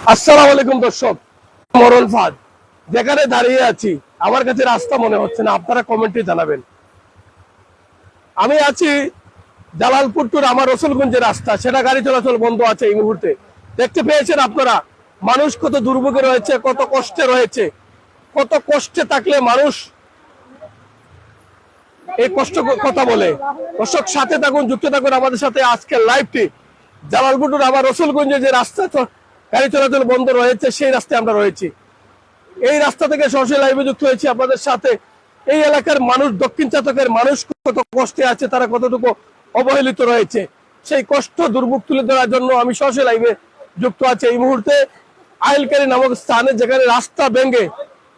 আসসালামু আলাইকুম দর্শক, মরল ফাদ যেখানে দাঁড়িয়ে আছি আমার কাছে রাস্তা মনে হচ্ছে না, আপনারা কমেন্টে জানাবেন। আমি আছি জালালপুর টু আমার রসুলগঞ্জের রাস্তা, সেটা গাড়ি চলাচল বন্ধ আছে এই মুহূর্তে। দেখতে পেয়েছেন আপনারা মানুষ কত দুর্ভোগে রয়েছে, কত কষ্টে রয়েছে। কত কষ্টে থাকলে মানুষ এই কষ্ট কথা বলে। দর্শক সাথে থাকুন, যুক্ত থাকুন আমাদের সাথে। আজকের লাইভটি জালালপুর টু আমার রসুলগঞ্জে যে রাস্তা গাড়ি চলাচল বন্ধ রয়েছে সেই রাস্তায় আমরা রয়েছি। এই রাস্তা থেকে সরাসরি লাইভে যুক্ত হয়েছি আপনাদের সাথে। এই এলাকার মানুষ, দক্ষিণ চাতকের মানুষ কত কষ্টে আছে, তারা কতটুকু অবহেলিত রয়েছে, সেই কষ্ট দুর্ভোগ তুলে ধরার জন্য আমি সরাসরি লাইভে যুক্ত আছি এই মুহূর্তে আইলকারি নামক স্থানে, যেখানে রাস্তা ভেঙে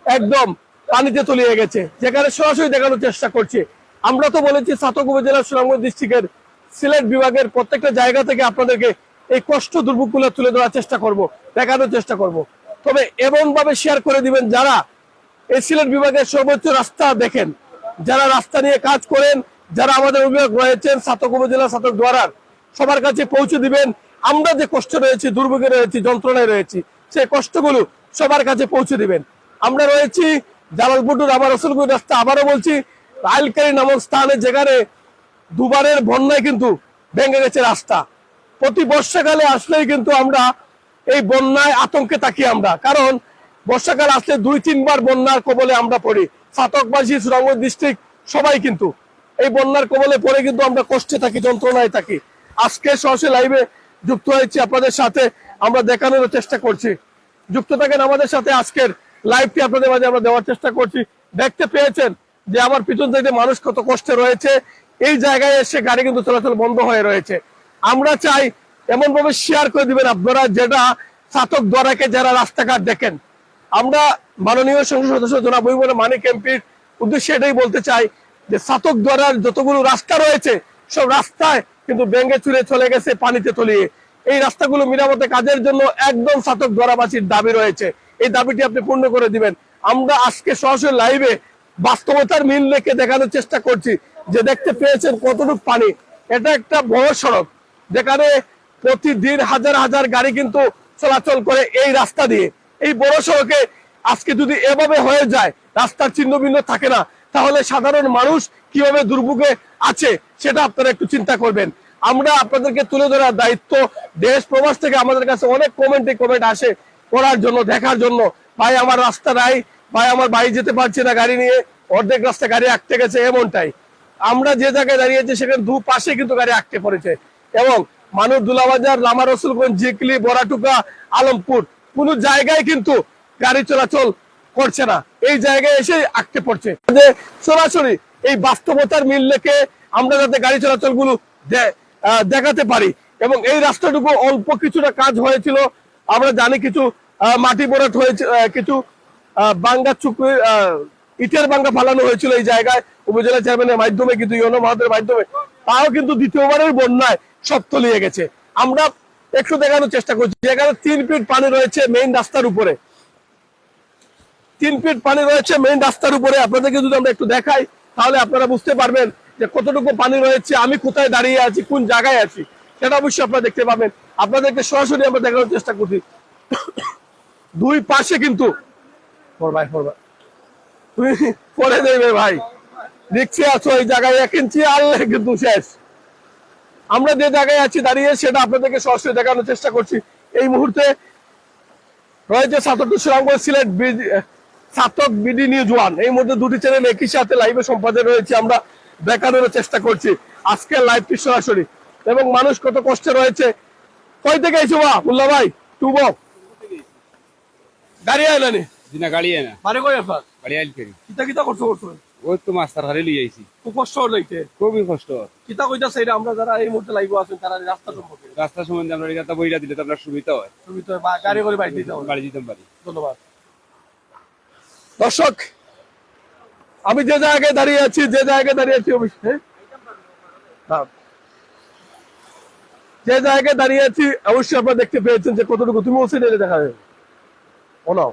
একদম পানিতে তলিয়ে গেছে, যেখানে সরাসরি দেখানোর চেষ্টা করছি। আমরা তো বলেছি ছাতক উপজেলার সুনামগঞ্জ ডিস্ট্রিক্টের সিলেট বিভাগের প্রত্যেকটা জায়গা থেকে আপনাদেরকে এই কষ্ট দুর্ভোগগুলো তুলে ধরার চেষ্টা করব, দেখানোর চেষ্টা করব। তবে এমন ভাবে শেয়ার করে দিবেন যারা এই সিলেট বিভাগের সর্বোচ্চ রাস্তা দেখেন, যারা রাস্তা নিয়ে কাজ করেন, যারা আমাদের অভিভাবক রয়েছেন ছাতক উপজেলা ছাতক দ্বারার, সবার কাছে পৌঁছে দিবেন। আমরা যে কষ্ট রয়েছি, দুর্ভোগে রয়েছি, যন্ত্রণায় রয়েছি, সেই কষ্টগুলো সবার কাছে পৌঁছে দিবেন। আমরা রয়েছি জালালপুর টু আমার রসুলগঞ্জ রাস্তা, আবারও বলছি আইলকারি নামক স্থানে, যেখানে দুবারের বন্যায় কিন্তু ভেঙে গেছে রাস্তা। প্রতি বর্ষাকালে আসলেই কিন্তু আমরা এই বন্যায় আতঙ্কে থাকি আমরা, কারণ বর্ষাকাল আসলে 2-3 বার বন্যার কবলে আমরা পড়ি। ছাতকবাসী, সুনামগঞ্জ ডিস্ট্রিক্ট সবাই কিন্তু এই বন্যার কবলে পড়ে কিন্তু আমরা কষ্টে থাকি, যন্ত্রণায় থাকি। আজকে সরাসরি লাইভে যুক্ত হয়েছি আপনাদের সাথে, আমরা দেখানোর চেষ্টা করছি। যুক্ত থাকেন আমাদের সাথে। আজকের লাইভটি আপনাদের মাঝে আমরা দেওয়ার চেষ্টা করছি। দেখতে পেয়েছেন যে আমার পিছন থেকে মানুষ কত কষ্টে রয়েছে। এই জায়গায় এসে গাড়ি কিন্তু চলাচল বন্ধ হয়ে রয়েছে। আমরা চাই এমন ভাবে শেয়ার করে দিবেন আপনারা, যেটা ছাতক দ্বারাকে যারা রাস্তাঘাট দেখেন। আমরা মাননীয় সংসদ সদস্য জনাব মানিক এমপির উদ্দেশ্যে এটাই বলতে চাই যে ছাতক দ্বারার যতগুলো রাস্তা রয়েছে সব রাস্তায় কিন্তু ভেঙে চুরে চলে গেছে পানিতে তলিয়ে। এই রাস্তাগুলো মেরামতে কাজের জন্য একদম ছাতক দ্বারাবাসীর দাবি রয়েছে, এই দাবিটি আপনি পূর্ণ করে দিবেন। আমরা আজকে সরাসরি লাইভে বাস্তবতার মিল রেখে দেখানোর চেষ্টা করছি যে দেখতে পেয়েছেন কতটুকু পানি। এটা একটা বড় সড়ক, যেখানে প্রতিদিন হাজার হাজার গাড়ি কিন্তু চলাচল করে এই রাস্তা দিয়ে। এই বড় সড়কে আজকে যদি এভাবে হয়ে যায়, রাস্তার চিহ্ন ভিন্ন থাকে না, তাহলে সাধারণ মানুষ কিভাবে দুর্ভোগে আছে সেটা আপনারা একটু চিন্তা করবেন। আমরা আপনাদেরকে তুলে ধরার দায়িত্ব, দেশ প্রবাস থেকে আমাদের কাছে অনেক কমেন্ট আসে পড়ার জন্য, দেখার জন্য। ভাই আমার রাস্তা নাই, ভাই আমার বাড়ি যেতে পারছে না গাড়ি নিয়ে, অর্ধেক রাস্তা গাড়ি আটকে গেছে, এমনটাই। আমরা যে জায়গায় দাঁড়িয়েছি সেখানে দুপাশে কিন্তু গাড়ি আটকে পড়েছে, এবং মানুষ দুলাবাজার, লামা রসুলগঞ্জ, জিকলি, বড়াটুকা, আলমপুর কোন জায়গায় কিন্তু গাড়ি চলাচল করছে না, এই জায়গায় এসে আটকে পড়ছে। যে সরাসরি এই বাস্তবতার মিল রেখে আমরা যাতে গাড়ি চলাচল গুলো দেখাতে পারি। এবং এই রাস্তাটুকু অল্প কিছুটা কাজ হয়েছিল, আমরা জানি কিছু মাটি ভরাট হয়েছে, কিছু বাঙ্গা চুক্তি ইটের বাঙ্গা ফালানো হয়েছিল এই জায়গায় উপজেলা চেয়ারম্যানের মাধ্যমে, কিন্তু ইউনো মহাদের মাধ্যমে, তাও কিন্তু দ্বিতীয়বারের বন্যায় সব তলিয়ে গেছে। আমরা একটু দেখানোর চেষ্টা করছি, যেখানে 3 ফিট পানি রয়েছে মেইন রাস্তার উপরে, 3 ফিট পানি রয়েছে মেইন রাস্তার উপরে। আপনাদেরকে যদি আমরা একটু দেখাই তাহলে আপনারা বুঝতে পারবেন যে কতটুকু পানি রয়েছে, আমি কোথায় দাঁড়িয়ে আছি, কোন জায়গায় আছি, সেটা অবশ্যই আপনারা দেখতে পাবেন। আপনাদেরকে সরাসরি আমরা দেখানোর চেষ্টা করছি। দুই পাশে কিন্তু পড়ে দেবে ভাই, রিক্সে আছো এই জায়গায় 1 ইঞ্চি আনলে কিন্তু শেষ। আমরা যে জায়গায় আছি দাঁড়িয়ে সেটা আপনাদেরকে সরাসরি দেখানোর চেষ্টা করছি। এই মুহূর্তে রয়েছে ছাতক সুনামগঞ্জ সিলেট ছাতক বিডি নিউজ 1, এই মুহূর্তে দুটি চ্যানেল একই সাথে লাইভে সম্পাদন রয়েছে, আমরা দেখানোর চেষ্টা করছি আজকের লাইভটি সরাসরি। এবং মানুষ কত কষ্টে রয়েছে। কই থেকে আইছো বা মুল্লা ভাই? টুব গাড়ি আইলানি দিনা গাড়ি না মারে কই আপনার গাড়ি আইল ফেরি কিতা কিতা করছো করছো? ওই তো মাস্টার হারে লিয়ে আইছি। খুব কষ্ট হইতে, খুবই কষ্ট। কিতা কইতাছে এটা আমরা যারা এই মুহূর্তে লাইভে আছেন তারা রাস্তা সম্পর্কে, রাস্তা সম্বন্ধে আমরা এটা বইটা দিলে তো আপনার সুবিধা হয়, সুবিধা হয়, বা গাড়ি করে বাড়ি দিতে হবে, বাড়ি দিতাম পারি। ধন্যবাদ। দর্শক আমি যে জায়গায় দাঁড়িয়ে আছি অবশ্যই যে জায়গায় দাঁড়িয়ে আছি অবশ্যই আপনারা দেখতে পেয়েছেন যে কতটুকু, তুমি ওসে নিয়ে দেখা যাবে ওনাও।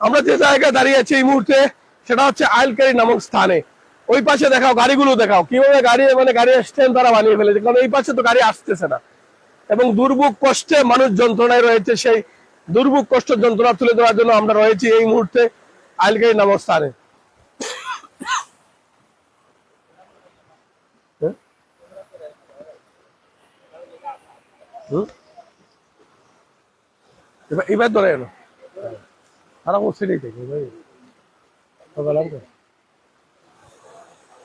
আমরা যে জায়গায় দাঁড়িয়ে আছি এই মুহূর্তে সেটা হচ্ছে আইলকারি নামক স্থানে। ওই পাশে দেখাও, গাড়িগুলো দেখাও কিভাবে গাড়ি মানে গাড়ি স্ট্যান্ড তারা বানিয়ে ফেলেছে, কারণ এই পাশে তো গাড়ি আসতেছে না। এবং দুর্ভোগ কষ্টে মানুষ যন্ত্রণায় রয়েছে, সেই দুর্ভোগ কষ্ট যন্ত্রণা তুলে দেওয়ার জন্য আমরা রয়েছি এই মুহূর্তে আইলগাড়ি নামক স্থানে। এবার ধরে এলো খারাপ সেটাই থেকে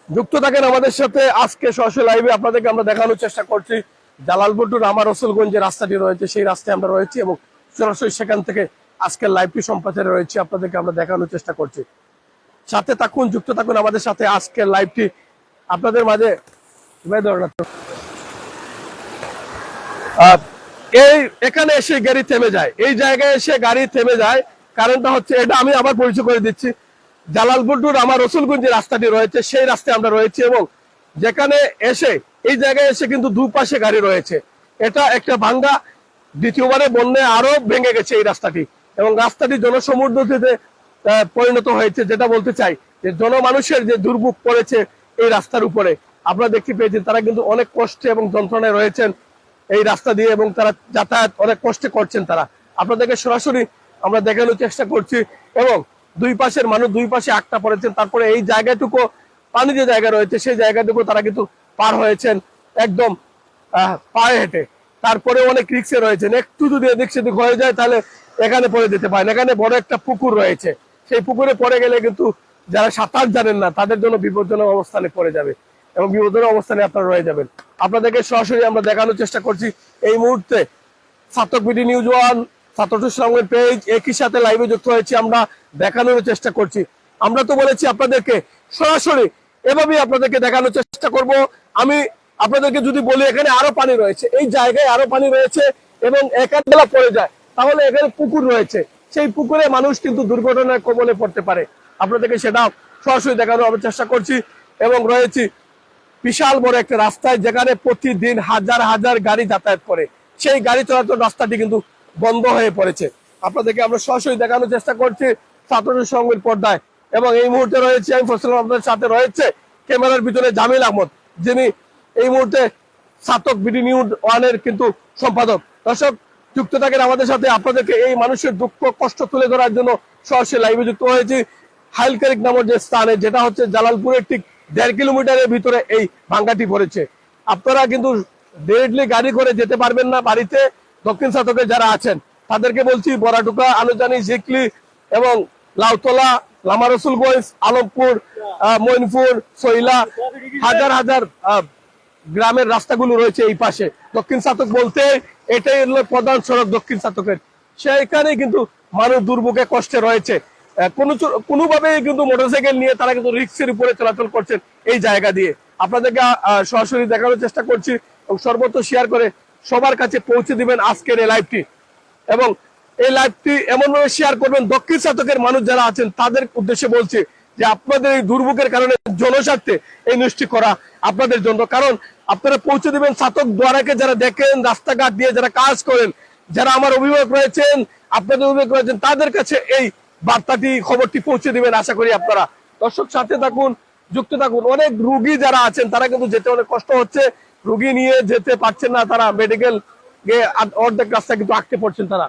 যুক্ত থাকেন আমাদের সাথে। আজকে সরাসরি লাইভে আপনাদেরকে আমরা দেখানোর চেষ্টা করছি জালালপুর টু রামা রসুলগঞ্জ যে রাস্তাটি রয়েছে সেই রাস্তায় আমরা রয়েছি এবং সরাসরি সেখান থেকে আজকের লাইভটি সম্প্রচারে রয়েছে, আপনাদেরকে আমরা দেখানোর চেষ্টা করছি। সাথে থাকুন, যুক্ত থাকুন আমাদের সাথে। আজকের লাইভটি আপনাদের মাঝে এই এখানে এসে গাড়ি থেমে যায়, এই জায়গায় এসে গাড়ি থেমে যায়। কারণটা হচ্ছে এটা আমি আবার পরিচয় করে দিচ্ছি, জালালপুর টু রামা রসুলগঞ্জ যে রাস্তাটি রয়েছে সেই রাস্তায় আমরা রয়েছি এবং যেখানে এসে এই জায়গায় এসে কিন্তু দুপাশে গাড়ি রয়েছে। এটা একটা ভাঙ্গা, দ্বিতীয়বারে বন্যায় আরো ভেঙে গেছে এই রাস্তাটি এবং রাস্তাটি জনসমুদ্রতে পরিণত হয়েছে। যেটা বলতে চাই যে জনমানুষের যে দুর্ভোগ পড়েছে এই রাস্তার উপরে আপনারা দেখতে পেয়েছেন, তারা কিন্তু অনেক কষ্টে এবং যন্ত্রণায় রয়েছেন এই রাস্তা দিয়ে এবং তারা যাতায়াত অনেক কষ্টে করছেন। তারা আপনাদেরকে সরাসরি আমরা দেখানোর চেষ্টা করছি এবং দুই পাশের মানুষ দুই পাশে আটকা পড়েছেন। তারপরে এই জায়গাটুকু পানি যে জায়গা রয়েছে সেই জায়গাটুকু তারা কিন্তু পার হয়েছেন একদম পায়ে হেঁটে। তারপরে অনেক রিক্সে রয়েছেন, একটু যদি এদিক সেদিক হয়ে যায় তাহলে এখানে পড়ে যেতে পারেন। এখানে বড় একটা পুকুর রয়েছে, সেই পুকুরে পড়ে গেলে কিন্তু যারা সাঁতার জানেন না তাদের জন্য বিপজ্জনক অবস্থানে পড়ে যাবে এবং বিপজ্জনক অবস্থানে আপনারা রয়ে যাবেন। আপনাদেরকে সরাসরি আমরা দেখানোর চেষ্টা করছি এই মুহূর্তে ছাতক বিডি নিউজ ওয়ান, ছাত্র সংঘের পেজ একই সাথে লাইভে যুক্ত হয়েছি, আমরা দেখানোর চেষ্টা করছি। আমরা তো বলেছি আপনাদেরকে সরাসরি এভাবেই আপনাদেরকে দেখানোর চেষ্টা করব। আমি আপনাদেরকে যদি বলি এখানে আরো পানি রয়েছে, এই জায়গায় আরো পানি রয়েছে এবং একাধবেলা পড়ে যায় তাহলে এখানে পুকুর রয়েছে, সেই পুকুরে মানুষ কিন্তু দুর্ঘটনার কবলে পড়তে পারে। আপনাদেরকে সেটা সরাসরি দেখানোর আমরা চেষ্টা করছি এবং রয়েছি বিশাল বড় একটা রাস্তায় যেখানে প্রতিদিন হাজার হাজার গাড়ি যাতায়াত করে, সেই গাড়ি চলাচল রাস্তাটি কিন্তু বন্ধ হয়ে পড়েছে। আপনাদেরকে আমরা সরাসরি দেখানোর চেষ্টা করছি ছাত্র সংঘের পর্দায় এবং এই মুহূর্তে রয়েছে আমি ফসল আপনাদের সাথে রয়েছে ক্যামেরার ভিতরে জামিল আহমদ, যিনি এই মুহূর্তে ছাতক বিডি নিউজ ওয়ানের কিন্তু সম্পাদক। দর্শক যুক্ত থাকেন আমাদের সাথে, আপনাদেরকে এই মানুষের দুঃখ কষ্ট তুলে ধরার জন্য সরাসরি লাইভে যুক্ত হয়েছি হাইলকারিক নামের যে স্থানে, যেটা হচ্ছে জালালপুরের ঠিক 1.5 কিলোমিটারের ভিতরে এই ভাঙ্গাটি পড়েছে। আপনারা কিন্তু ডিরেক্টলি গাড়ি করে যেতে পারবেন না বাড়িতে। দক্ষিণ ছাতকে যারা আছেন তাদেরকে বলছি বড়াটুকা, আনুজানি, জিকলি এবং লাউতলা, লামা রসুলগঞ্জ, আলমপুর, মইনপুর, সইলা, হাজার হাজার গ্রামের রাস্তাগুলো রয়েছে এই পাশে। দক্ষিণ ছাতক বলতে এটাই হলো প্রধান সড়ক দক্ষিণ ছাতকের, সেইখানে কিন্তু মানুষ দুর্ভোগে কষ্টে রয়েছে। কোনোভাবেই কিন্তু মোটরসাইকেল নিয়ে তারা কিন্তু রিক্সের উপরে চলাচল করছেন এই জায়গা দিয়ে। আপনাদেরকে সরাসরি দেখানোর চেষ্টা করছি এবং সর্বত্র শেয়ার করে সবার কাছে পৌঁছে দিবেন আজকের এই লাইভটি এবং এই লাইভটি এমন ভাবে শেয়ার করবেন দক্ষিণ ছাতকের মানুষ যারা আছেন তাদের উদ্দেশ্যে বলছি যে আপনাদের এই দুর্ভোগের কারণে জনস্বার্থে এই নিউজটি করা আপনাদের জন্য। কারণ আপনারা পৌঁছে দিবেন ছাতক দ্বারাকে, যারা দেখেন রাস্তাঘাট দিয়ে যারা কাজ করেন, যারা আমার অভিভাবক রয়েছেন, আপনাদের অভিভাবক রয়েছেন, তাদের কাছে এই বার্তাটি খবরটি পৌঁছে দিবেন আশা করি আপনারা। দর্শক সাথে থাকুন, যুক্ত থাকুন। অনেক রুগী যারা আছেন তারা কিন্তু যেতে অনেক কষ্ট হচ্ছে, রুগী নিয়ে যেতে পারছেন না, তারা মেডিকেল গিয়ে অর্ধেক রাস্তা কিন্তু আটকে পড়ছেন তারা।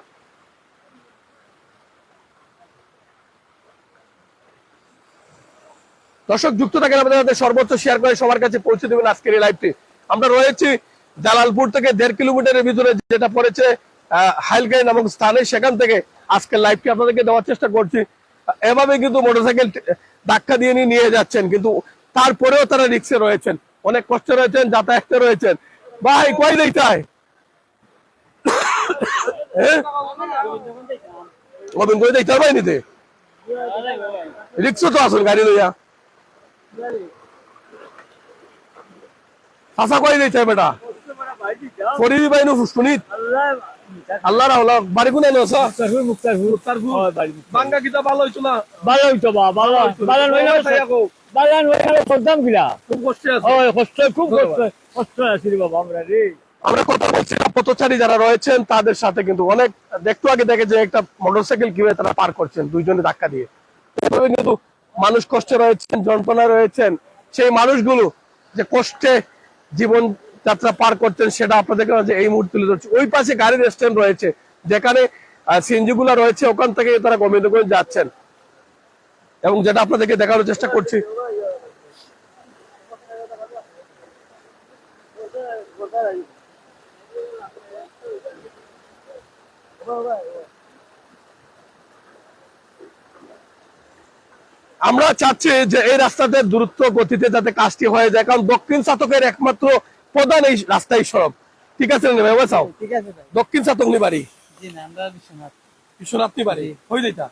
দর্শক যুক্ত থাকেন আমাদের সাথে, সর্বোচ্চ শেয়ার করে সবার কাছে পৌঁছে দেবেন আজকের এই লাইভটি। আমরা রয়েছি জালালপুর থেকে 1.5 কিলোমিটারের ভিতরে যেটা পড়েছে হাইলগাড়ি নামক স্থানে, সেখান থেকে আজকের লাইভটি আপনাদেরকে দেওয়ার চেষ্টা করছি। এভাবে কিন্তু মোটরসাইকেল ধাক্কা দিয়ে নিয়ে যাচ্ছেন, কিন্তু তারপরেও তারা রিক্সে রয়েছেন, অনেক কষ্টে রয়েছেন, যাতায়াতে রয়েছেন। ভাই কই দেখতে হয় করে দেখতে হবে নিতে রিক্সা তো আসুন গাড়ি লইয়া আসা কই দেখতে হয় বেটা ফরিদ ভাই নু সুনিত আল্লাহ রাহুল বাড়ি কোন এলো বাঙ্গা কিতা ভালো হইতো না? ভালো হইতো বা ভালো বালান হইলো বালান হইলো করতাম কিলা খুব কষ্টে আছে। ওই কষ্ট খুব কষ্ট আছে রে বাবা আমরা রে। আমরা কথা বলছি পথচারী যারা রয়েছেন তাদের সাথে, কিন্তু অনেক দেখতে আগে দেখে যে একটা মোটরসাইকেল কিভাবে তারা পার করছেন দুইজনে ধাক্কা দিয়ে। এভাবে কিন্তু মানুষ কষ্টে রয়েছেন, যন্ত্রণায় রয়েছেন সেই মানুষগুলো যে কষ্টে জীবন যাত্রা পার করতেন সেটা আপনাদেরকে যে এই মুহূর্তে তুলে ধরছি। ওই পাশে গাড়ির স্ট্যান্ড রয়েছে যেখানে সিএনজি গুলা রয়েছে, ওখান থেকে তারা গোবিন্দগঞ্জ যাচ্ছেন এবং যেটা আপনাদেরকে দেখানোর চেষ্টা করছি। আমরা চাচ্ছি যে এই রাস্তাতে দ্রুত গতিতে যাতে কাজটি হয়ে যায়, কারণ দক্ষিণ চাতকের একমাত্র প্রধান এই রাস্তাই সড়ক। ঠিক আছে না ভাই? চাও ঠিক আছে ভাই। দক্ষিণ চাতক নি বাড়ি, জি না, আমরা বিশ্বনাথ। বিশ্বনাথ নি বাড়ি হই দিতা।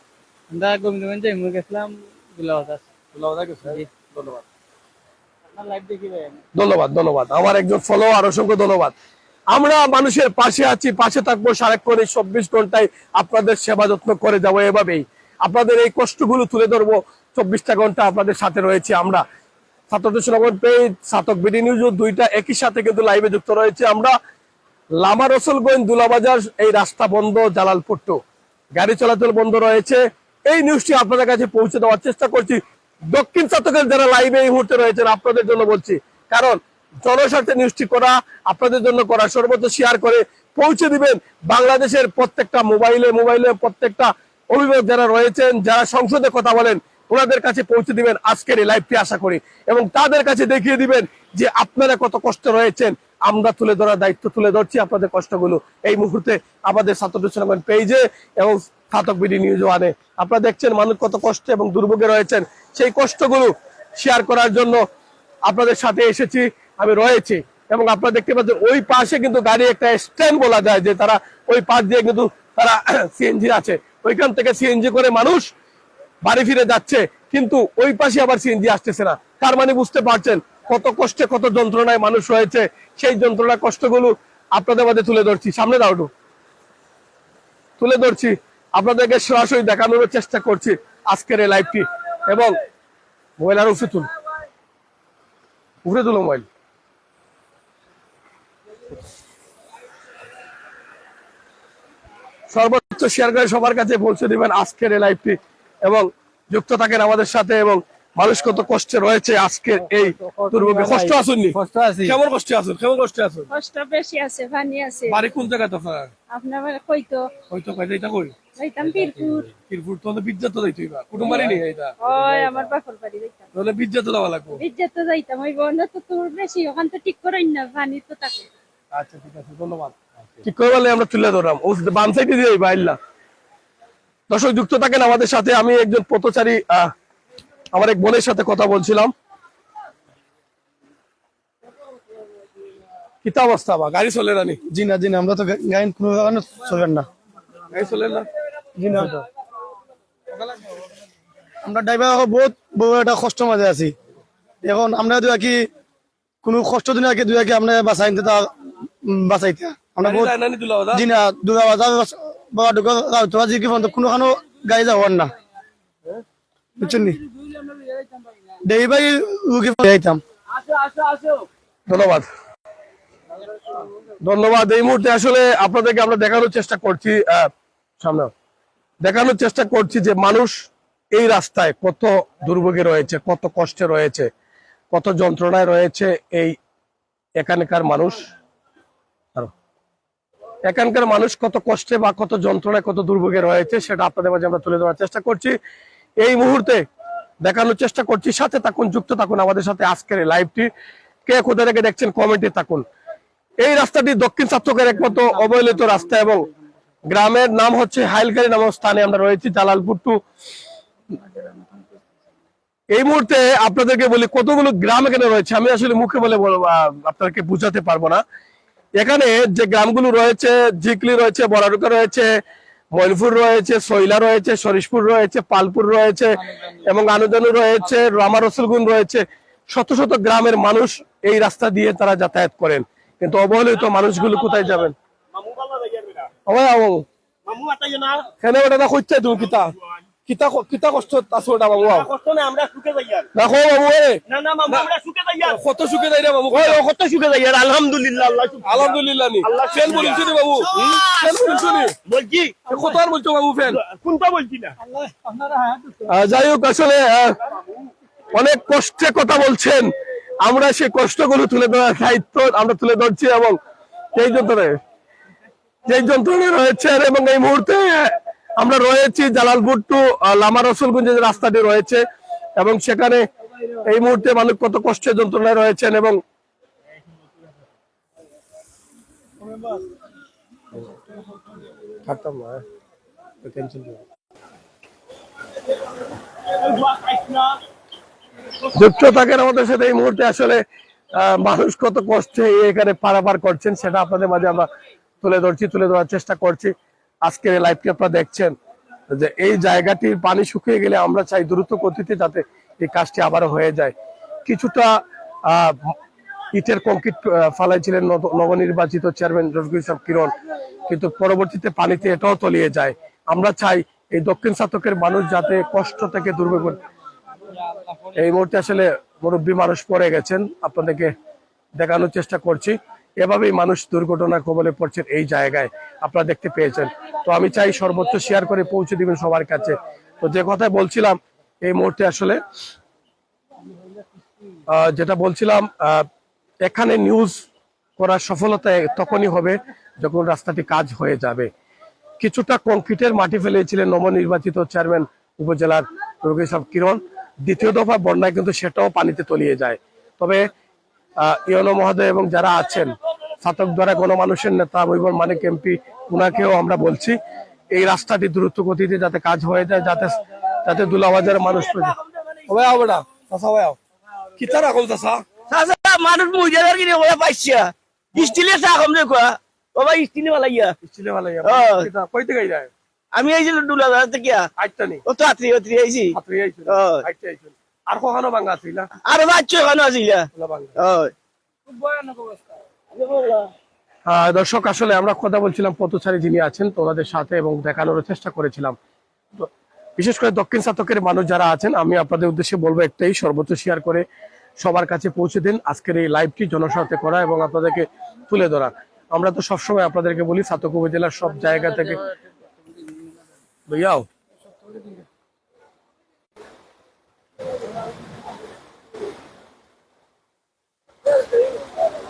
আমরা গোবিন্দগঞ্জে এমনি গেছিলাম গুলাবাজার। ধন্যবাদ আপনার লাইভ দেখি ভাই আমি। ধন্যবাদ ধন্যবাদ আমার একজন ফলোয়ার, অসংখ্য ধন্যবাদ। আমরা মানুষের পাশে আছি, পাশে থাকবো সারাক্ষণ, 24 ঘন্টায় আপনাদের সেবা যত্ন করে যাবো। এভাবেই আপনাদের এই কষ্টগুলো তুলে ধরবো। 24টা ঘন্টা আপনাদের সাথে রয়েছে আমরা। ছাত্রদের পেজ, ছাতক বিডি নিউজ, দুইটা একই সাথে কিন্তু লাইভে যুক্ত রয়েছে আমরা। লামা রসুলগঞ্জ দুলাবাজার এই রাস্তা বন্ধ, জালালপুর টু গাড়ি চলাচল বন্ধ রয়েছে। এই নিউজটি আপনাদের কাছে পৌঁছে দেওয়ার চেষ্টা করছি। দক্ষিণ চাতকের যারা লাইভে এই মুহূর্তে রয়েছেন আপনাদের জন্য বলছি, কারণ জনস্বার্থে নিউজটি করা, আপনাদের জন্য করা, সর্বোচ্চ শেয়ার করে পৌঁছে দিবেন বাংলাদেশের প্রত্যেকটা মোবাইলে প্রত্যেকটা অভিভাবক যারা রয়েছেন, যারা সংসদে কথা বলেন, ওনাদের কাছে পৌঁছে দিবেন আজকের এই লাইভটি আশা করি, এবং তাদের কাছে দেখিয়ে দিবেন যে আপনারা কত কষ্ট রয়েছেন। আমরা তুলে ধরার দায়িত্ব তুলে ধরছি আপনাদের কষ্টগুলো এই মুহূর্তে আমাদের ছাত্রদের পেজে এবং ছাতক বিডি নিউজ ওয়ানে। আপনারা দেখছেন মানুষ কত কষ্ট এবং দুর্ভোগে রয়েছেন, সেই কষ্টগুলো শেয়ার করার জন্য আপনাদের সাথে এসেছি, আমি রয়েছি। এবং আপনারা দেখতে পাচ্ছেন ওই পাশে কিন্তু গাড়ি একটা স্ট্যান্ড বলা যায়, যে তারা ওই পাশ দিয়ে কিন্তু তারা সিএনজি আছে, ওইখান থেকে সিএনজি করে মানুষ বাড়ি ফিরে যাচ্ছে, কিন্তু ওই পাশে আবার সিএনজি আসতেছে না। তার মানে বুঝতে পারছেন কত কষ্টে কত যন্ত্রণায় মানুষ রয়েছে। সেই যন্ত্রণা কষ্টগুলো আপনাদের মধ্যে তুলে ধরছি। সামনে দাও তুলে ধরছি, আপনাদেরকে সরাসরি দেখানোর চেষ্টা করছি আজকের এই লাইভটি। এবং মোবাইল আর উপরে তুলো মোবাইল। সর্বোচ্চ শেয়ার করে সবার কাছে পৌঁছে দিবেন আজকের এই লাইভটি এবং যুক্ত থাকেন আমাদের সাথে। এবং মানুষ কত কষ্টে রয়েছে আজকের এই দুর্ভোগে। কষ্ট আসুননি? কষ্ট আছি। কেমন কষ্টে আসুন? কেমন কষ্টে আসুন? কষ্ট বেশি আছে, পানি আছে। বাড়ি কোন জায়গায় তো আপনার? আপনার কইতো হয়তো এটা কই যাইতাম পীরপুর। কিরপুর তো বিদ্যা তো যাইতো বা কুটুম বাড়ি নেই এটা? ওই আমার বাপর বাড়ি যাইতাম। তাহলে বিদ্যা তো দেওয়া লাগবে। বিদ্যা তো যাইতাম, ওই বন্ধ তো তোর বেশি, ওখান তো ঠিক করেন না, পানি তো থাকে। আচ্ছা ঠিক আছে, ধন্যবাদ। ঠিক করে বলে আমরা তুলে ধরলাম ও বাম সাইডে দিয়ে বাইল্লা। দর্শক যুক্ত থাকেন আমাদের সাথে। আমি একজন পথচারী, আমার এক বোনের সাথে কথা বলছিলাম। কিতা অবস্থা বা গাড়ি চলে না? জি না আমরা তো গাড়ি কোনো কারণে চলবেন না। গাড়ি চলে না? জি না, আমরা ড্রাইভার বহুত বড় একটা কষ্ট মাঝে আছি। এখন আমরা দুই কি কোনো কষ্ট দিন আগে দুই আমরা বাঁচাইতে তা বাঁচাইতে আমরা বহুত। জি না, দুলা বাজার বাবা ঢুকা জি কি কোনো খানো গাড়ি যাওয়ার না, বুঝছেন নি? ড্রাইভার রুগী যাইতাম। ধন্যবাদ ধন্যবাদ। এই মুহূর্তে আসলে আপনাদেরকে আমরা দেখানোর চেষ্টা করছি, সামনে দেখানোর চেষ্টা করছি যে মানুষ এই রাস্তায় কত দুর্ভোগে রয়েছে, কত কষ্টে রয়েছে, কত যন্ত্রণায় রয়েছে। এই এখানকার মানুষ কত কষ্টে বা কত যন্ত্রণায় কত দুর্ভোগে রয়েছে সেটা আপনাদের মাঝে আমরা তুলে ধরার চেষ্টা করছি এই মুহূর্তে, দেখানোর চেষ্টা করছি। সাথে থাকুন, যুক্ত থাকুন আমাদের সাথে আজকের এই লাইভটি। কে কোথায় থেকে দেখছেন কমেন্টে থাকুন। এই রাস্তাটি দক্ষিণ চাতকের একমাত্র অবহেলিত রাস্তা এবং গ্রামের নাম হচ্ছে হাইলকারি নামক স্থানে আমরা রয়েছি, জালালপুর টু। এই মুহূর্তে আপনাদেরকে বলি কতগুলো গ্রাম এখানে রয়েছে, আমি আসলে মুখে বলে আপনাদেরকে বুঝাতে পারবো না। এখানে যে গ্রামগুলো রয়েছে, জিকলি রয়েছে, বড়ারুকা রয়েছে, মইনপুর রয়েছে, সৈলা রয়েছে, সরিশপুর রয়েছে, পালপুর রয়েছে এবং আনুদানু রয়েছে, রামা রসুলগুন রয়েছে। শত শত গ্রামের মানুষ এই রাস্তা দিয়ে তারা যাতায়াত করেন, কিন্তু অবহেলিত মানুষগুলো কোথায় যাবেন? তুমি কিতা কিতা কিতা কষ্ট আছো ওটা মামু? দেখো মামু কত সুখে যাই রে মামু, কত সুখে যাই। আলহামদুলিল্লাহ আলহামদুলিল্লাহ নি ফেন বলছি নি বাবু, ফেন বলছি নি বলছি কত আর বলছো বাবু ফেন কোনটা বলছি না। যাই হোক আসলে অনেক কষ্টে কথা বলছেন, আমরা সেই কষ্টগুলো তুলে ধরার দায়িত্ব আমরা তুলে ধরছি এবং যেই যন্ত্রণা রয়েছেন এবং এই মুহূর্তে আমরা রয়েছি জালালপুর টু লামা রসুলগঞ্জ যে রাস্তাটি রয়েছে এবং সেখানে এই মুহূর্তে মানুষ কত কষ্টের যন্ত্রণায় রয়েছেন এবং যুক্ত থাকেন আমাদের সাথে। এই মুহূর্তে আসলে মানুষ কত কষ্টে এখানে পারাপার করছেন সেটা আপনাদের মাঝে আমরা তুলে ধরার চেষ্টা করছি। আজকের এই লাইভটি আপনারা দেখছেন যে এই জায়গাটির পানি শুকিয়ে গেলে আমরা চাই দ্রুত গতিতে যাতে এই কাজটি আবারও হয়ে যায়। কিছুটা ইটের কংক্রিট ফালাইছিলেন নবনির্বাচিত চেয়ারম্যান রফিকুল ইসলাম কিরণ, কিন্তু পরবর্তীতে পানিতে এটাও তলিয়ে যায়। আমরা চাই এই দক্ষিণ ছাতকের মানুষ যাতে কষ্ট থেকে দুর্ভোগ, এই মুহূর্তে আসলে মুরব্বী মানুষ পড়ে গেছেন, আপনাদেরকে দেখানোর চেষ্টা করছি। এভাবেই মানুষ দুর্ঘটনার কবলে পড়ছেন এই জায়গায়, আপনারা দেখতে পেয়েছেন। তো আমি চাই সর্বোচ্চ শেয়ার করে পৌঁছে দিবেন সবার কাছে। তো যে কথা বলছিলাম, এই মুহূর্তে আসলে যেটা বলছিলাম, এখানে নিউজ করার সফলতা তখনই হবে যখন রাস্তাটি কাজ হয়ে যাবে। কিছুটা কংক্রিটের মাটি ফেলেছিলেন নবনির্বাচিত চেয়ারম্যান উপজেলার রফিকুল ইসলাম কিরণ। দ্বিতীয় দফা বন্যায় কিন্তু সেটাও পানিতে তলিয়ে যায়। তবে ইউনো মহোদয় এবং যারা আছেন ছাতক দ্বারা গণমানুষের নেতা মহিবুর মানিক এমপি, উনাকেও আমরা বলছি এই রাস্তাটি দ্রুত গতিতে যাতে কাজ হয়ে যায়, যাতে দুলাবাজারের মানুষ মানুষ মুজাদার কিনে ওরা পাইছে স্টিলের চা কম দেখো বাবা, স্টিলে ভালাইয়া কইতে গাই যায়। আমি এই যে দুলাবাজার থেকে ও তো আত্রি আইছি আর কখনো ভাঙা আছিল আর বাচ্চা এখানে আছিল। দর্শক, আসলে আমরা কথা বলছিলাম পথচারী যিনি আছেন তো ওনাদের সাথে এবং দেখানোর চেষ্টা করেছিলাম। বিশেষ করে দক্ষিণ ছাতকের মানুষ যারা আছেন, আমি আপনাদের উদ্দেশ্যে বলবো একটাই, সর্বোচ্চ শেয়ার করে সবার কাছে পৌঁছে দিন আজকের এই লাইভটি জনস্বার্থে করা এবং আপনাদেরকে তুলে ধরা। আমরা তো সবসময় আপনাদেরকে বলি ছাতক উপজেলার সব জায়গা থেকে ভাইয়াও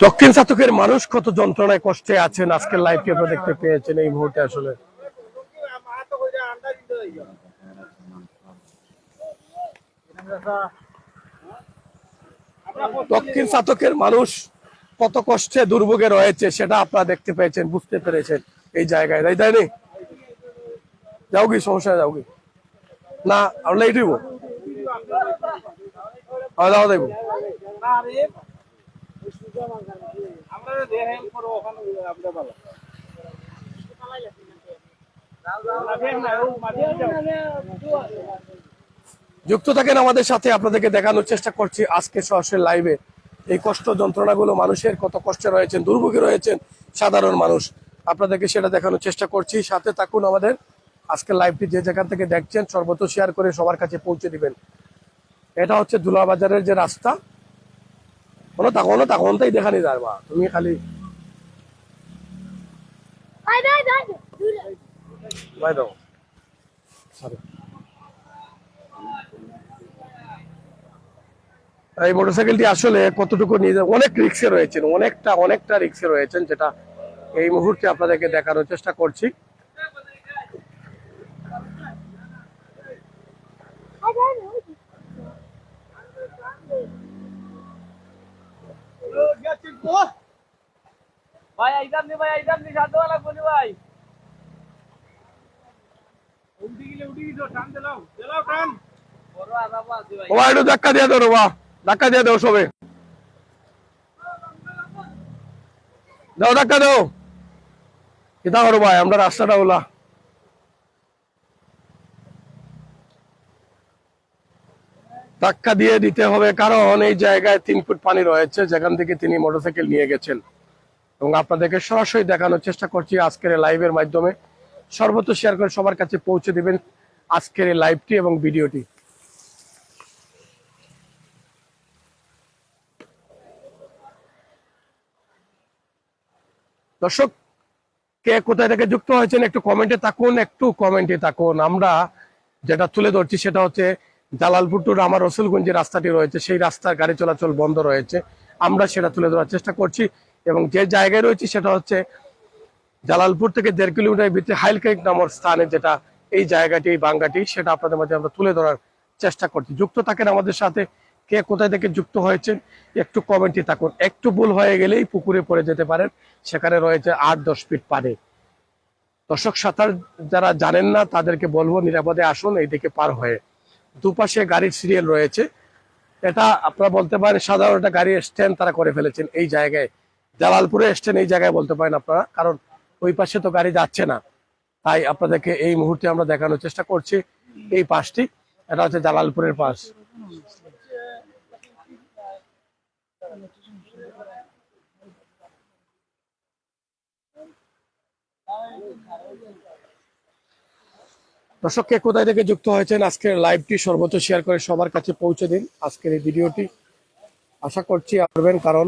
দক্ষিণ ছাতকের মানুষ কত যন্ত্রণায় কষ্টে আছেন আজকের লাইভটি আপনারা দেখতে পেয়েছেন এই মুহূর্তে। আসলে দক্ষিণ ছাতকের মানুষ কত কষ্টে দুর্ভোগে রয়েছে সেটা আপনারা দেখতে পেয়েছেন, বুঝতে পেরেছেন এই জায়গায়, তাই নি? যাও কি সমস্যা, যাও কি না আমরা লেট হইব, যাও দেখব যুক্ত থাকেন আমাদের সাথে। আপনাদেরকে দেখানোর চেষ্টা করছি আজকে সরাসরি লাইভে এই কষ্ট যন্ত্রণাগুলো, মানুষের কত কষ্টে রয়েছেন, দুর্ভোগে রয়েছেন সাধারণ মানুষ, আপনাদেরকে সেটা দেখানোর চেষ্টা করছি। সাথে থাকুন আমাদের। আজকের লাইভটি যে জায়গা থেকে দেখছেন সর্বোচ্চ শেয়ার করে সবার কাছে পৌঁছে দিবেন। এটা হচ্ছে দুলাবাজারের যে রাস্তা, তখন তাই দেখানি যাবা তুমি খালি দাও। এই মোটরসাইকেলটি আসলে কতটুকু নিয়ে অনেক রিক্সে রয়েছেন, অনেকটা রিক্সে রয়েছেন, যেটা এই মুহূর্তে আপনাদেরকে দেখানোর চেষ্টা করছি। ধাক্কা দিয়ে দাও, ধাক্কা দিয়ে দাও, সবে দাও, ধাক্কা দাও। কিতা করো ভাই, আমরা রাস্তাটা ওলা ধাক্কা দিয়ে দিতে হবে, কারণ এই জায়গায় 3 ফুট পানি রয়েছে যেখান থেকে তিনি মোটরসাইকেল নিয়ে গেছেন এবং আপনাদেরকে সরাসরি দেখানোর চেষ্টা করছি আজকের লাইভের মাধ্যমে। সর্বোচ্চ শেয়ার করে সবার কাছে পৌঁছে দিবেন আজকের এই লাইভটি এবং ভিডিওটি। দর্শক, কে কোথায় থেকে যুক্ত হয়েছেন একটু কমেন্টে থাকুন, আমরা যেটা তুলে ধরছি সেটা হচ্ছে জালালপুর টু আমার রসুলগঞ্জ যে রাস্তাটি রয়েছে সেই রাস্তার গাড়ি চলাচল বন্ধ রয়েছে। আমরা সেটা তুলে ধরার চেষ্টা করছি এবং যে জায়গায় রয়েছে সেটা হচ্ছে জালালপুর থেকে 1.5 কিলোমিটার ভিতরে হাইলকেক নামক স্থানে, যেটা এই জায়গাটি, এই বাঙ্গাটি, সেটা আপনাদের মাঝে আমরা তুলে ধরার চেষ্টা করছি। যুক্ত থাকেন আমাদের সাথে। কে কোথায় থেকে যুক্ত হয়েছেন একটু কমেন্টে থাকুন। একটু ভুল হয়ে গেলেই পুকুরে পড়ে যেতে পারেন, সেখানে রয়েছে 8-10 ফিট পানি। দর্শক, সাঁতার যারা জানেন না তাদেরকে বলবো নিরাপদে আসুন এই দিকে পার হয়ে। দুপাশে গাড়ির সিরিয়াল রয়েছে। এটা আপনারা বলতে পারেন সাধারণ একটা গাড়ির স্ট্যান্ড তারা করে ফেলেছেন এই জায়গায়, জালালপুরে স্ট্যান্ড এই জায়গায় বলতে পারেন আপনারা, কারণ ওই পাশে তো গাড়ি যাচ্ছে না। তাই আপনাদেরকে এই মুহূর্তে আমরা দেখানোর চেষ্টা করছি এই পাশটি। এটা হচ্ছে জালালপুরের পাশ। দর্শক, কে কোথায় থেকে যুক্ত হয়েছেন আজকের লাইভটি সর্বোচ্চ শেয়ার করে সবার কাছে পৌঁছে দিন আজকের এই ভিডিওটি। আশা করছি পারবেন, কারণ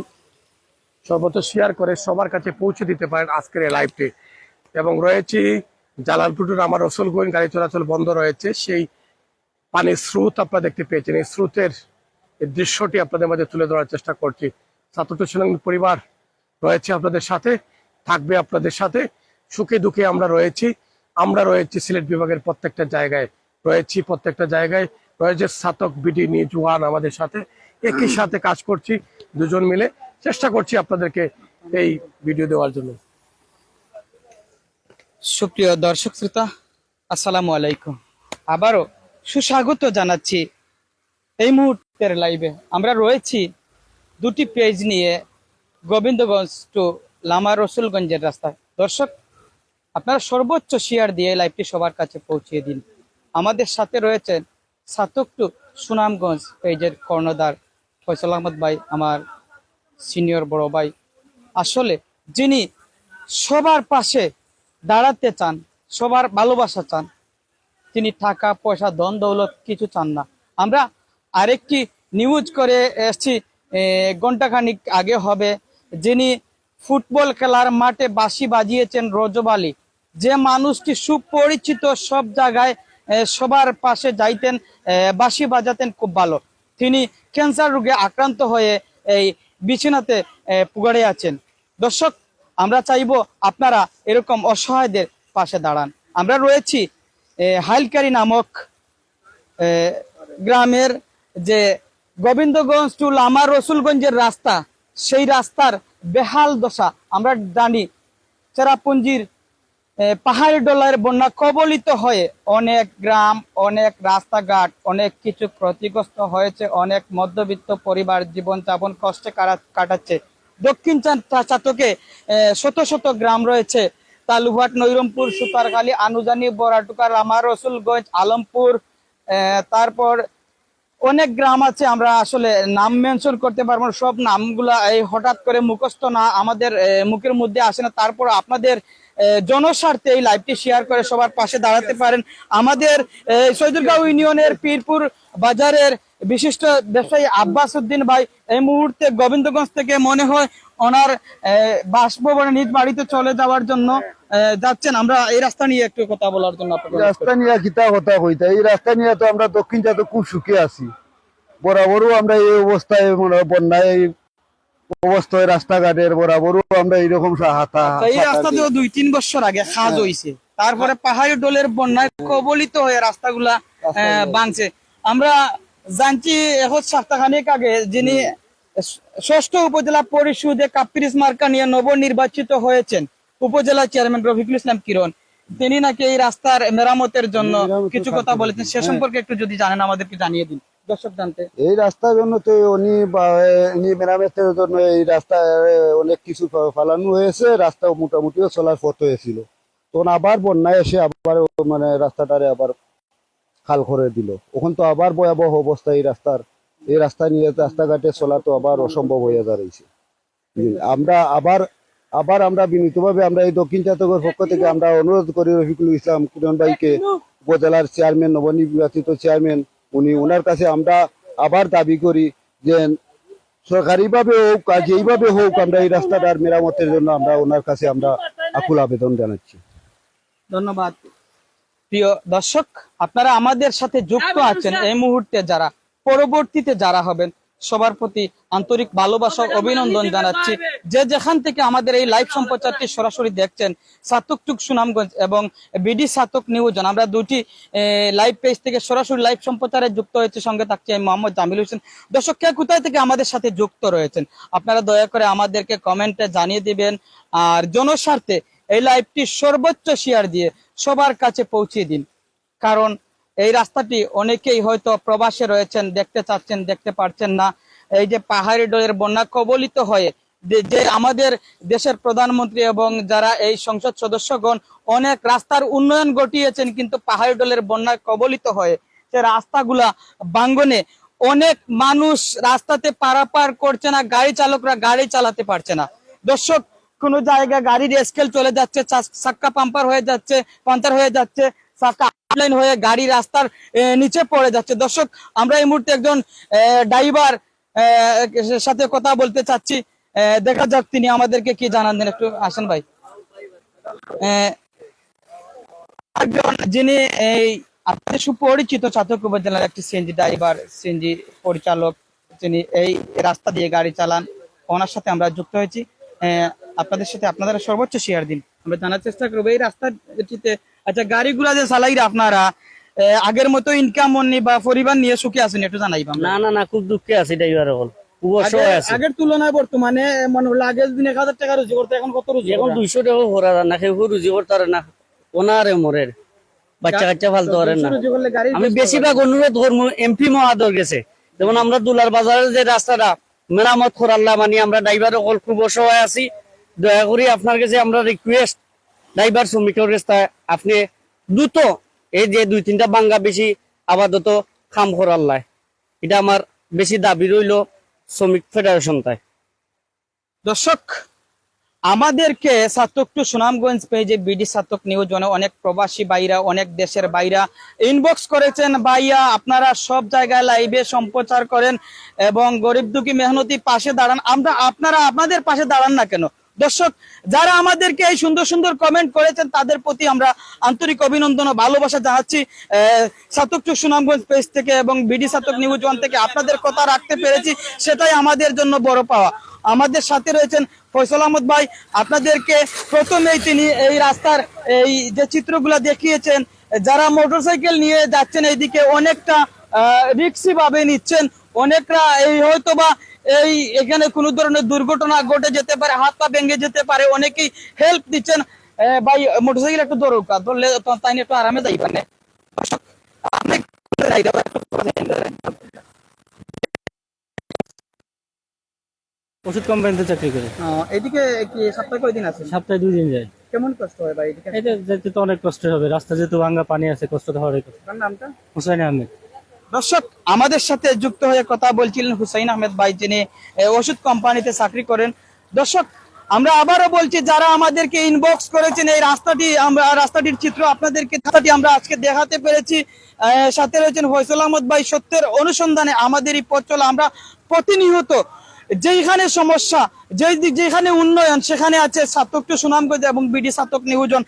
সর্বোচ্চ শেয়ার করে সবার কাছে পৌঁছে দিতে পারেন আজকের এই লাইভটি। এবং রয়েছি জালালপুর আমার রসুলগঞ্জ, গাড়ি চলাচল বন্ধ রয়েছে। সেই পানির স্রোত আপনারা দেখতে পেয়েছেন। এই স্রোতের এই দৃশ্যটি আপনাদের মাঝে তুলে ধরার চেষ্টা করছি। ছাত্র পরিবার রয়েছে আপনাদের সাথে, থাকবে আপনাদের সাথে। সুখে দুঃখে আমরা রয়েছি। আমরা রয়েছি সিলেট বিভাগের প্রত্যেকটা জায়গায়, রয়েছে ছাতক বিডি নিয়ে জুয়ান আমাদের সাথে, একই সাথে কাজ করছি দুজন মিলে। চেষ্টা করছি আপনাদেরকে এই ভিডিও দেওয়ার জন্য। সুপ্রিয় দর্শক শ্রোতা, আসসালামু আলাইকুম। আবারও সুস্বাগত জানাচ্ছি এই মুহূর্তের লাইভে। আমরা রয়েছি দুটি পেজ নিয়ে গোবিন্দগঞ্জ টু লামা রসুলগঞ্জের রাস্তায়। দর্শক, আপনারা সর্বোচ্চ শেয়ার দিয়ে লাইভটি সবার কাছে পৌঁছিয়ে দিন। আমাদের সাথে রয়েছেন ছাতক টু সুনামগঞ্জ পেজের কর্ণধার ফয়সাল আহমদ ভাই, আমার সিনিয়র বড় ভাই, আসলে যিনি সবার পাশে দাঁড়াতে চান, সবার ভালোবাসা চান। তিনি টাকা পয়সা ধন দৌলত কিছু চান না। আমরা আরেকটি নিউজ করে এসেছি ঘন্টাখানিক আগে হবে, যিনি ফুটবল খেলার মাঠে বাঁশি বাজিয়েছেন রজব আলী, যে মানুষটি সুপরিচিত, সব জায়গায় সবার পাশে যাইতেন, বাঁশি বাজাতেন খুব ভালো। তিনি ক্যান্সার রোগে আক্রান্ত হয়ে এই বিছানাতে পুগাড়ে আছেন। দর্শক, আমরা চাইবো আপনারা এরকম অসহায়দের পাশে দাঁড়ান। আমরা রয়েছি হাইলকারি নামক গ্রামের যে গোবিন্দগঞ্জ টু লামা রসুলগঞ্জের রাস্তা, সেই রাস্তার বেহাল দশা আমরা জানি। চেরাপুঞ্জির পাহাড়ি ডলার বন্যা কবলিত হয়ে অনেক গ্রাম, অনেক রাস্তাঘাট, অনেক কিছু ক্ষতিগ্রস্ত হয়েছে। অনেক মধ্যবিত্ত পরিবার জীবনযাপন কষ্টে কাটাচ্ছে। দক্ষিণ চাতকে শত শত গ্রাম রয়েছে। তালুঘাট, নৈরমপুর, সুতারখালী, আনুজানি, বড়াটুকা, লামা রসুলগঞ্জ, আলমপুর, তারপর অনেক গ্রাম আছে। আমরা আসলে নাম মেনশন করতে পারবো না, সব নামগুলা এই হঠাৎ করে মুখস্থ না, আমাদের মুখের মধ্যে আসে না। তারপর আপনাদের জনস্বার্থে এই লাইভটি শেয়ার করে সবার পাশে দাঁড়াতে পারেন। আমাদের সৈদুরগাঁও ইউনিয়নের পীরপুর বাজারের বিশিষ্ট ব্যবসায়ী আব্বাস উদ্দিন ভাই এই মুহূর্তে গোবিন্দগঞ্জ থেকে মনে হয় ওনার বাসভবনে নিজ বাড়িতে চলে যাওয়ার জন্য যাচ্ছেন। আমরা এই রাস্তা নিয়ে একটু কথা বলার জন্য রাস্তা নিয়ে কিতা কথা কইতা, এই রাস্তা নিয়ে তো আমরা দক্ষিণ জাতে খুব সুখে আছি। বরাবরও আমরা এই অবস্থায় বন্যায় এই অবস্থায় রাস্তাঘাটের বরাবরও আমরা এইরকম এই রাস্তা তো 2-3 বছর আগে কাজ হয়েছে, তারপরে পাহাড়ি ডলের বন্যায় কবলিত হয়ে রাস্তাগুলা ভাঙছে। আমরা জানছি এখন সপ্তাহখানেক আগে যিনি 6ষ্ঠ উপজেলা পরিষদে কাপ্রিস মার্কা নিয়ে নবনির্বাচিত হয়েছেন উপজেলা চেয়ারম্যান রফিকুল ইসলাম কিরণ, তিনি নাকি এই রাস্তার মেরামতের জন্য কিছু কথা বলেছেন। সে সম্পর্কে একটু যদি জানেন আমাদেরকে জানিয়ে দিন, দর্শক জানতে। এই রাস্তার জন্য তো উনি মেরামতের জন্য এই রাস্তায় অনেক কিছু ফালানো হয়েছে। রাস্তা মোটামুটিও চলার পথ হয়েছিল, তখন আবার বন্যায় এসে আবার মানে রাস্তাটারে আবার খাল করে দিল। ওখান তো আবার ভয়াবহ অবস্থা এই রাস্তা নিয়ে রাস্তাঘাটে চলা তো আবার অসম্ভব হয়ে দাঁড়িয়েছে। আমরা বিনীতভাবে আমরা এই দক্ষিণ চাতকের পক্ষ থেকে আমরা অনুরোধ করি রফিকুল ইসলাম কিরণ ভাইকে, উপজেলার চেয়ারম্যান, নবনির্বাচিত চেয়ারম্যান, ওনার কাছে আমরা আবার দাবি করি যে সরকারিভাবে হোক আর যেইভাবে হোক আমরা এই রাস্তাটার মেরামতের জন্য আমরা ওনার কাছে আমরা আকুল আবেদন জানাচ্ছি। ধন্যবাদ। প্রিয় দর্শক, আপনারা আমাদের সাথে যুক্ত আছেন এই মুহূর্তে, যারা পরবর্তীতে যারা হবেন সবার প্রতি আন্তরিক ভালোবাসা ও অভিনন্দন জানাচ্ছি। যে যেখান থেকে আমাদের এই লাইভ সম্প্রচারটি সরাসরি দেখছেন, সাতক টুক সুনামগঞ্জ এবং বিডি সাতক নিউজন, আমরা দুটি লাইভ পেজ থেকে সরাসরি লাইভ সম্প্রচারে যুক্ত হয়েছে। সঙ্গে থাকছি আমি মোহাম্মদ জামিল হোসেন। দর্শক, কে কোথায় থেকে আমাদের সাথে যুক্ত রয়েছেন আপনারা দয়া করে আমাদেরকে কমেন্টে জানিয়ে দিবেন, আর জনস্বার্থে এই লাইভটি সর্বোচ্চ শেয়ার দিয়ে সবার কাছে পৌঁছে দিন। কারণ এই রাস্তাটি অনেকেই হয়তো প্রবাসে রয়েছেন, দেখতে চাচ্ছেন, দেখতে পারছেন না। এই যে পাহাড়ি ডলের বন্যা কবলিত হয়ে যে আমাদের দেশের প্রধানমন্ত্রী এবং যারা এই সংসদ সদস্যগণ অনেক রাস্তার উন্নয়ন ঘটিয়েছেন, কিন্তু পাহাড়ি ডলের বন্যায় কবলিত হয়ে সে রাস্তাগুলা ভাঙ্গনে অনেক মানুষ রাস্তাতে পারাপার করছে না, গাড়ি চালকরা গাড়ি চালাতে পারছে না। দর্শক, কোন জায়গায় গাড়ির স্কেল চলে যাচ্ছে, চাক্কা পাম্পার হয়ে যাচ্ছে, পাঞ্চার হয়ে যাচ্ছে, চাক্কা আপলাইন হয়ে গাড়ি রাস্তার নিচে পড়ে যাচ্ছে। দর্শক, আমরা এই মুহূর্তে একজন ড্রাইভার সাথে কথা বলতে চাচ্ছি, দেখা যাক তিনি আমাদেরকে কি জানান দেন। একটু আসেন ভাই। যিনি এই আপনাদের সুপরিচিত চাতক উপজেলার একটি সিএনজি ড্রাইভার, সিএনজি পরিচালক, যিনি এই রাস্তা দিয়ে গাড়ি চালান, ওনার সাথে আমরা যুক্ত হয়েছি। আপনাদের সাথে আপনারা সর্বোচ্চ শেয়ার দিন, আমরা জানার চেষ্টা করবো এই রাস্তাটিতে। আচ্ছা, গাড়িগুলা যে চালাইরা আপনারা আগের মতো ইনকাম নেই বা পরিবার নিয়ে সুখে আছেন, একটু জানাইবা। না না না, খুব দুঃখে আছি ড্রাইভার হল, খুব অসহায় আছি। আগের তুলনায় বর্তমানে মনে হলো আগের দিন 1000 টাকা রুজি করতে, এখন কত রুজি? এখন 200 টাকা ভরা না, কেউ রুজি করতে পারে না, ওনারে মরের বাচ্চা কাচ্চা ফালতে পারেন না। আমি বেশিরভাগ অনুরোধ করবো এমপি মহাদর গেছে, যেমন আমরা দুলার বাজারের যে রাস্তাটা মেরামত করাল্লা, মানে আমরা ড্রাইভার হল খুব অসহায় আছি। দয়া করি আপনার কাছে আমরা রিকোয়েস্ট, ড্রাইভার শ্রমিকের রাস্তায় আপনি দ্রুত এই যে 2-3টা বাঙ্গা বেশি আপাতত খাম করাল্লায়, এটা আমার বেশি দাবি রইল শ্রমিক ফেডারেশন তাই। দর্শক, আমাদেরকে সাতক টু সুনামগঞ্জ পেজে বিডি সাতক নিউজনে অনেক প্রবাসী ভাইরা, অনেক দেশের ভাইরা ইনবক্স করেছেন, ভাইয়া আপনারা সব জায়গায় লাইভে সম্প্রচার করেন এবং গরিব দুঃখী মেহনতি পাশে দাঁড়ান, আপনারা আপনাদের পাশে দাঁড়ান না কেন? দর্শক, যারা আমাদেরকে এই সুন্দর সুন্দর কমেন্ট করেছেন তাদের প্রতি আমরা আন্তরিক অভিনন্দন ও ভালোবাসা জানাচ্ছি। সাতক টু সুনামগঞ্জ পেজ থেকে এবং বিডি সাতক নিউজ ওয়ান থেকে আপনাদের কথা রাখতে পেরেছি, সেটাই আমাদের জন্য বড় পাওয়া। আমাদের সাথে রয়েছেন ফয়সাল আহমদ ভাই। আপনাদেরকে প্রথমেই তিনি এই রাস্তার এই যে চিত্রগুলো দেখিয়েছেন, যারা মোটরসাইকেল নিয়ে যাচ্ছেন এইদিকে অনেকটা রিস্কি ভাবে নিচ্ছেন, অনেকরা এই হয়তোবা এই এখানে কোনো ধরনের দুর্ঘটনা ঘটে যেতে পারে, হাত পা ভেঙে যেতে পারে, অনেকেই হেল্প দিচ্ছেন। ভাই, মোটরসাইকেল একটু দরকার, ধরলে তাই একটু আরামে যাই পারে। ওষুধ কোম্পানিতে চাকরি করে। এদিকে কি সপ্তাহে কয়দিন আছে? সপ্তাহে 2 দিন যায়। কেমন কষ্ট হয় ভাই এদিকে? এটা যেতে তো অনেক কষ্ট হবে, রাস্তা যেহেতু ভাঙ্গা পানি আছে, কষ্ট তো হওয়ারই কথা। আপনার নামটা? হুসাইন আহমেদ। দর্শক, আমাদের সাথে যুক্ত হয়ে কথা বলছিলেন হুসাইন আহমেদ ভাই, যিনি ওষুধ কোম্পানিতে চাকরি করেন। দর্শক, আমরা আবারও বলছি, যারা আমাদেরকে ইনবক্স করেছেন এই রাস্তাটির চিত্র আপনাদেরকে আমরা আজকে দেখাতে পেরেছি। সাথে রয়েছেন ফয়সাল আহমদ ভাই। সত্যের অনুসন্ধানে আমাদের এই পথ চলা, আমরা প্রতিনিয়ত যেখানে সমস্যা, যেখানে উন্নয়ন, সেখানে আছে সাতক টু সুনামগঞ্জ এবং বিডি সাতক নিউজন।